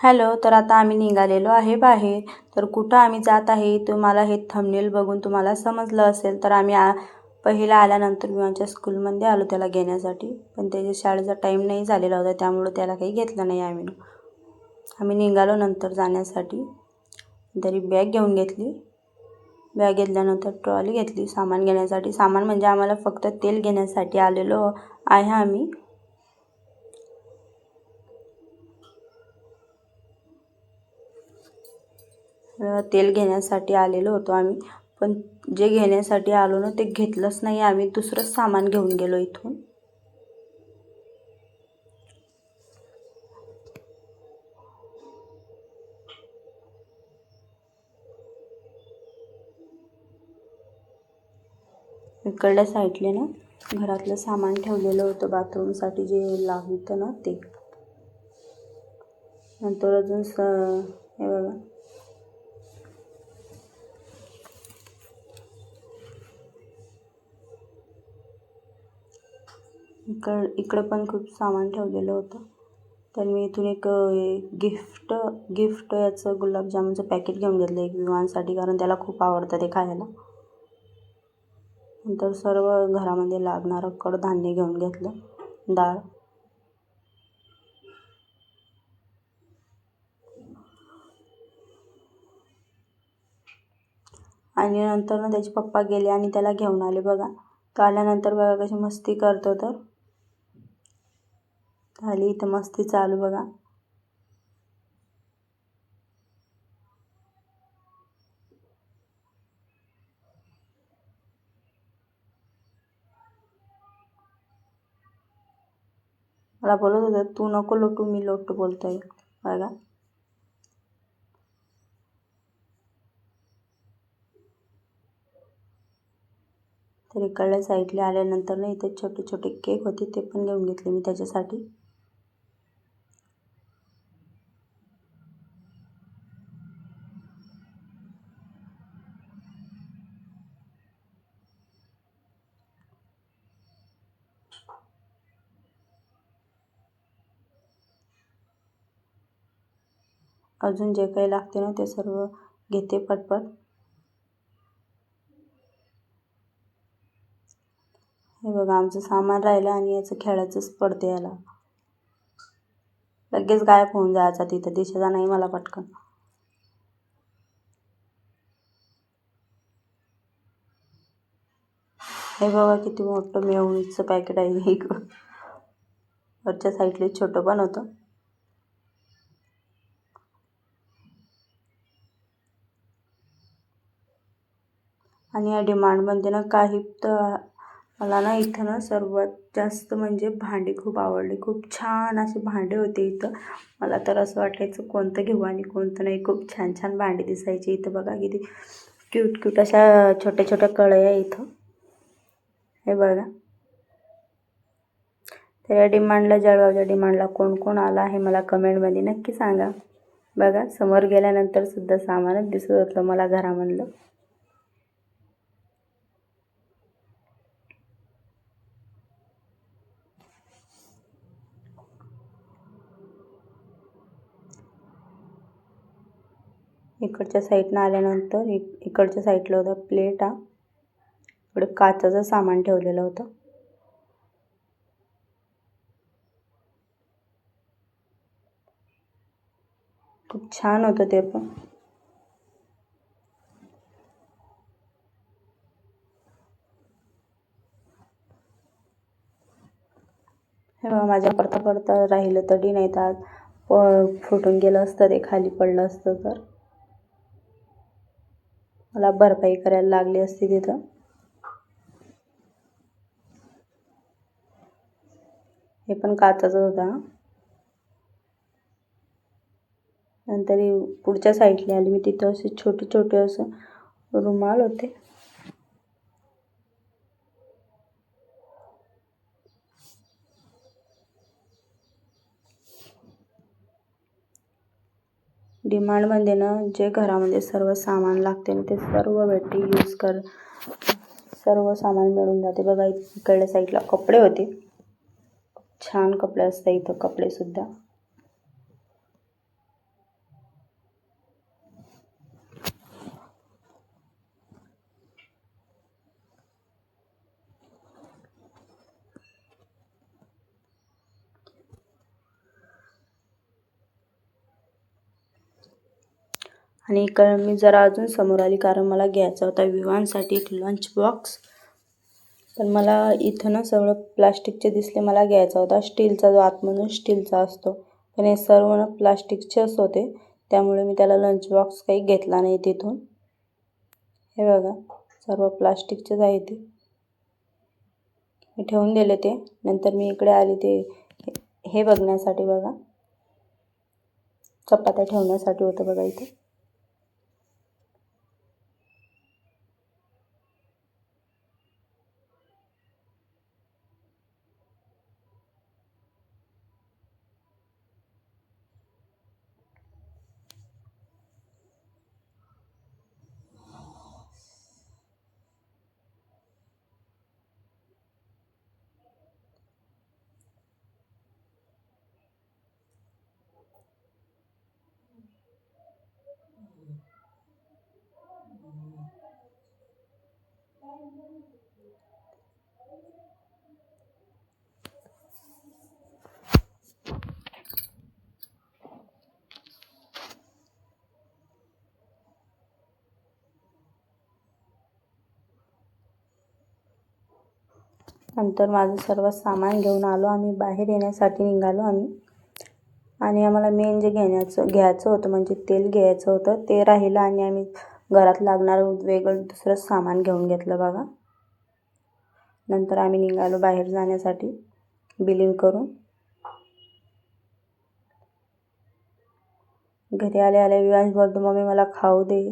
Hello, तर आता आम्ही निघालेलो आहे बाहेर. तर कुठं आम्ही जात आहे तुम्हाला हे थंबनेल बघून तुम्हाला समजलं असेल. तर आम्ही पहिला आल्यानंतर विवांच्या स्कूलमध्ये आलो त्याला घेण्यासाठी, पण त्याच्या शाळेचा टाईम नाही झालेला होता, त्यामुळं त्याला काही घेतलं नाही आम्ही निघालो नंतर जाण्यासाठी. तरी बॅग घेऊन घेतली. बॅग घेतल्यानंतर ट्रॉली घेतली सामान घेण्यासाठी. सामान म्हणजे आम्हाला फक्त तेल घेण्यासाठी आलेलो आहे आम्ही. तेल घेण्यासाठी आलेलो होतो आम्ही, पण जे घेण्यासाठी आलो ना ते घेतलंच नाही आम्ही, दुसरंच सामान घेऊन गेलो इथून. इकडल्या साईडले ना घरातलं सामान ठेवलेलं होतं बाथरूमसाठी जे लागतं ना ते. नंतर अजून हे बघा, इकडं पण खूप सामान ठेवलेलं होतं. तर मी इथून एक गिफ्ट याचं गुलाबजामुनचं पॅकेट घेऊन घेतलं एक विवांसाठी, कारण त्याला खूप आवडतं ते खायला. नंतर सर्व घरामध्ये लागणारं कडधान्य घेऊन घेतलं, डाळ. आणि नंतर ना त्याचे पप्पा गेले आणि त्याला घेऊन आले बघा. तो आल्यानंतर बघा कशी मस्ती करतो. तर झाली इथं मस्ती चालू बघा. मला बोलत होतं तू नको लोटू, मी लोटू बोलतोय बघा. तर इकडल्या साईडला आल्यानंतर ना इथे छोटे छोटे केक होते, ते पण घेऊन घेतले मी त्याच्यासाठी. अजून जे काही लागते ना ते सर्व घेते पटपट. हे बघा आमचं सामान राहिलं आणि याचं खेळायचंच पडते याला. लगेच गायब होऊन जायचा, तिथं दिसायचा नाही मला पटकन. हे बघा किती मोठं मेयोनीजचं पॅकेट आहे. वरच्या साईडला छोटं पण होतं. आणि या डिमांडमध्ये ना काही तर मला ना इथं ना सर्वात जास्त म्हणजे भांडी खूप आवडली. खूप छान असे भांडे होते इथं. मला तर असं वाटायचं कोणतं घेऊ आणि कोणतं नाही. खूप छान छान भांडी दिसायची इथं बघा. किती क्यूट अशा छोट्या छोट्या कढया इथं. हे बघा. तर या डिमांडला, जळगावच्या डिमांडला कोण कोण आला आहे मला कमेंटमध्ये नक्की सांगा. बघा समोर गेल्यानंतर सुद्धा सामानच दिसत होतं मला घरामधलं. इकडच्या साईडनं आल्यानंतर इकडच्या साईडला होता प्लेट. इकडे काचेचं सामान ठेवलेलं होतं. खूप छान होतं ते पण. हे बघा माझ्या पडता राहिलं तरी नाही तर फुटून गेलं असतं, ते खाली पडलं असतं तर मला भरपाई करायला लागली असती तिथं. हे पण काचेचं होतं. नंतर पुढच्या साईडला आली मी, तिथं असे छोटे छोटे असं रुमाल होते. डिमांडमध्ये ना जे घरामध्ये सर्व सामान लागते ना ते सर्व भेटते. सर्व सामान मिळून जाते बघा. इकडल्या साईडला कपडे होते. छान कपडे असतात इथं, कपडे सुद्धा. आणि इकडं मी जरा अजून समोर आली कारण मला घ्यायचा होता विवांसाठी एक लंच बॉक्स. पण मला इथं ना सगळं प्लास्टिकचे दिसले. मला घ्यायचा होता स्टीलचा, जो आतमधून स्टीलचा असतो, पण हे सर्व ना प्लास्टिकचेच होते. त्यामुळे मी त्याला लंच बॉक्स काही घेतला नाही तिथून. हे बघा सर्व प्लास्टिकचेच आहे ते. मी ठेवून दिले ते. नंतर मी इकडे आली ते हे बघण्यासाठी. बघा चपात्या ठेवण्यासाठी होतं बघा इथे. नंतर माझं सर्व सामान घेऊन आलो आम्ही. बाहेर येण्यासाठी निघालो आम्ही. आणि आम्हाला मेन जे घ्यायचं होतं म्हणजे तेल घ्यायचं होतं ते राहिलं. आणि आम्ही घरात लागणार वेगळं दुसरं सामान घेऊन घेतलं बघा. नंतर आम्ही निघालो बाहेर जाण्यासाठी बिलिंग करून. घरी आले विवांश बोलतो मम्मी मला खाऊ दे.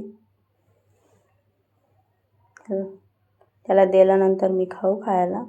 त्याला दिल्यानंतर मी खायला.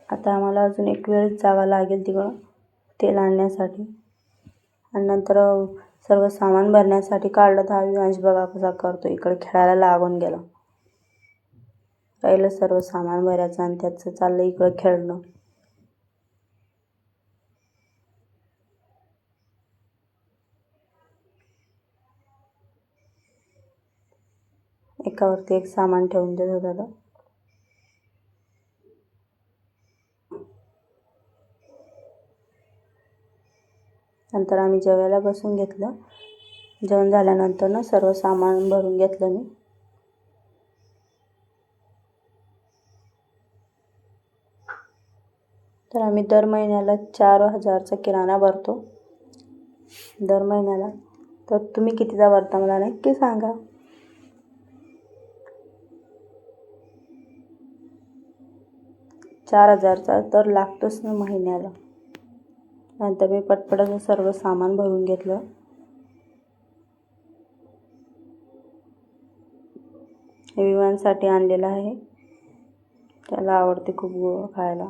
आता आम्हाला अजून एक वेळ जावं लागेल तिकडं तेल आणण्यासाठी. आणि नंतर सर्व सामान भरण्यासाठी काढलं तर विवांश बघा कसा करतो. इकडे खेळायला लागून गेला. राहिलं सर्व सामान भरायचं आणि त्याचं चाललं इकडं खेळणं. एकावरती एक सामान ठेवून देत होता. नंतर आम्ही जेवायला बसून घेतलं. जेवण झाल्यानंतर ना सर्व सामान भरून घेतलं मी. तर आम्ही दर महिन्याला 4,000चा किराणा भरतो दर महिन्याला. तर तुम्ही कितीचा भरता मला नक्की सांगा. $4,000चा तर लागतोच ना महिन्याला. नंतर मी पटपट सर्व सामान भरून घेतलं. हे विवांसाठी आणलेलं आहे. त्याला आवडते खूप गोड खायला.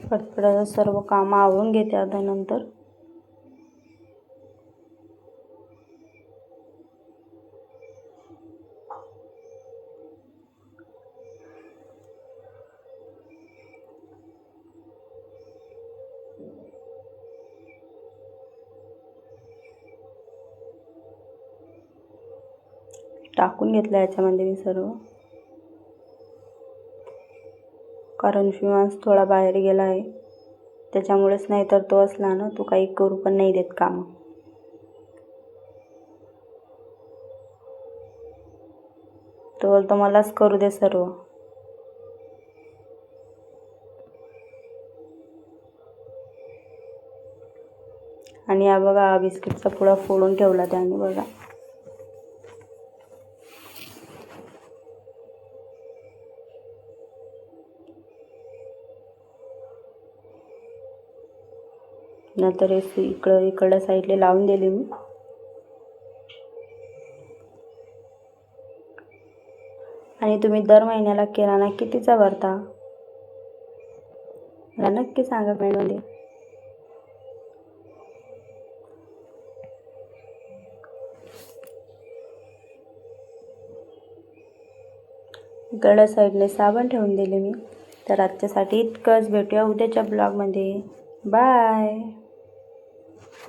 पटपट सर्व कामं आवरून घेते आता. नंतर टाकून घेतलं याच्यामध्ये मी सर्व. कारण विवांश थोडा बाहेर गेला आहे त्याच्यामुळेच. नाही तर तो असला ना तो काही करू पण नाही देत काम. तो बोलतो मलाच करू दे सर्व. आणि हा बघा बिस्किटचा पुडा फोडून ठेवला त्याने बघा. नंतर हे इकडल्या साईडला लावून दिले मी. आणि तुम्ही दर महिन्याला किराणा कितीचा भरता मला नक्की सांगा कमेंटमध्ये. इकडल्या साईडने साबण ठेवून दिले मी. तर आजच्यासाठी इतकंच. भेटूया उद्याच्या ब्लॉगमध्ये. बाय.